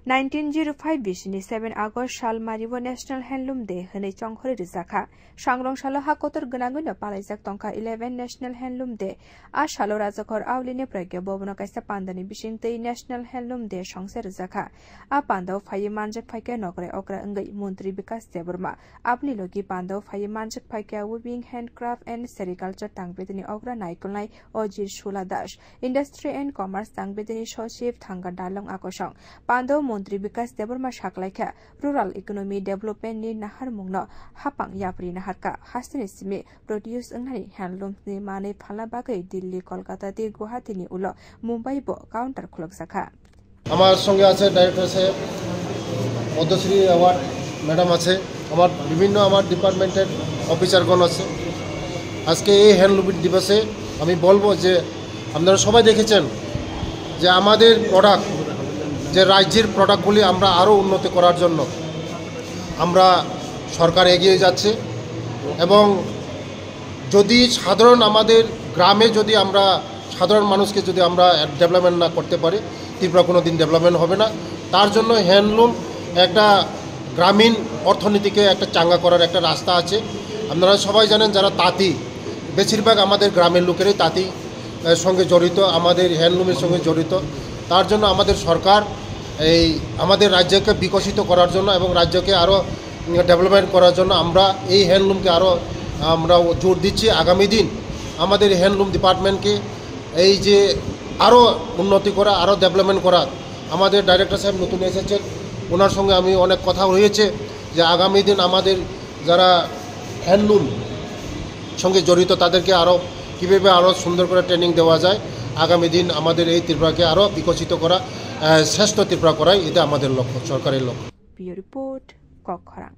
1905 बिसिनि 7 आगस्ट साल मारिबो national handloom day हनै चंखरि रिजाखा सांग्रं सालो हाकोतर गनांगनो पालाइजाक तंका 11 नेशनल हैंडलूम डे आ सालो राजखर आवलिनि प्रज्ञा बबन काइसा पांदानि बिसिंतै नेशनल हैंडलूम डे संसे रिजाखा आ पांदाव फाइ मानजक फाइके नगरे अग्रा अंगै मंत्री विकास देबरमा आपनि लोगी पांदाव फाइ मानजक फाइके वीविंग हैंडक्राफ्ट एंड सेरिकल्चर तांगबेदिनि अग्रा नायकुलनाय अजिर सुला दास इंडस्ट्री एंड कॉमर्स तांगबेदिनि सचिव थांगा दालं आकोसं पांदाव मंत्री विकास देबरमा साकलाइखा रूरल इकोनॉमी डेवलपमेंट नि नाहार मुंगनो हापां याप्रि नाहारका हास्तिनि सिमे प्रोड्यूस अंगनानि हैंडलूम नि माने फाला बागै दिल्ली कलकाता তে गुवाहाटीनि उलो मुंबई बो काउंटार खुलक जाखा আমার সঙ্গে আছে ডাইরেক্টর সাহেব পদ্মশ্রী অ্যাওয়ার্ড ম্যাডাম আছে আমার বিভিন্ন আমার ডিপার্টমেন্টের অফিসারগণ আছে আজকে এই হ্যান্ডলুম দিবসে আমি বলবো যে আপনারা সবাই দেখেছেন যে আমাদের প্রোডাক্ট যে রাজ্যের প্রোডাক্টগুলি আমরা আরও উন্নতি করার জন্য আমরা সরকার এগিয়ে যাচ্ছে এবং যদি সাধারণ আমাদের গ্রামে যদি আমরা সাধারণ মানুষকে যদি আমরা ডেভেলপমেন্ট না করতে পারি ত্রিপুরা কোনো দিন ডেভেলপমেন্ট হবে না তার জন্য হ্যান্ডলুম একটা গ্রামীণ অর্থনীতিকে একটা চাঙ্গা করার একটা রাস্তা আছে আপনারা সবাই জানেন যারা তাঁতি বেশিরভাগ আমাদের গ্রামের লোকেরাই তাঁতি সঙ্গে জড়িত আমাদের হ্যান্ডলুমের সঙ্গে জড়িত তার জন্য আমাদের সরকার এই আমাদের রাজ্যকে বিকশিত করার জন্য এবং রাজ্যকে আরও ডেভেলপমেন্ট করার জন্য আমরা এই হ্যান্ডলুমকে আরও আমরা জোর দিচ্ছি আগামী দিন আমাদের হ্যান্ডলুম ডিপার্টমেন্টকে এই যে আরও উন্নতি করা আরও ডেভেলপমেন্ট করা আমাদের ডাইরেক্টর সাহেব নতুন এসেছেন ওনার সঙ্গে আমি অনেক কথা হয়েছে যে আগামী দিন আমাদের যারা হ্যান্ডলুম সঙ্গে জড়িত তাদেরকে আরও কীভাবে আরও সুন্দর করে ট্রেনিং দেওয়া যায় আগামী দিন আমাদের এই ত্রিপুরাকে আরও বিকশিত করা শ্রেষ্ঠ ত্রিপুরা করাই এটা আমাদের লক্ষ্য সরকারের লক্ষ্য। রিপোর্ট কক্ষরা।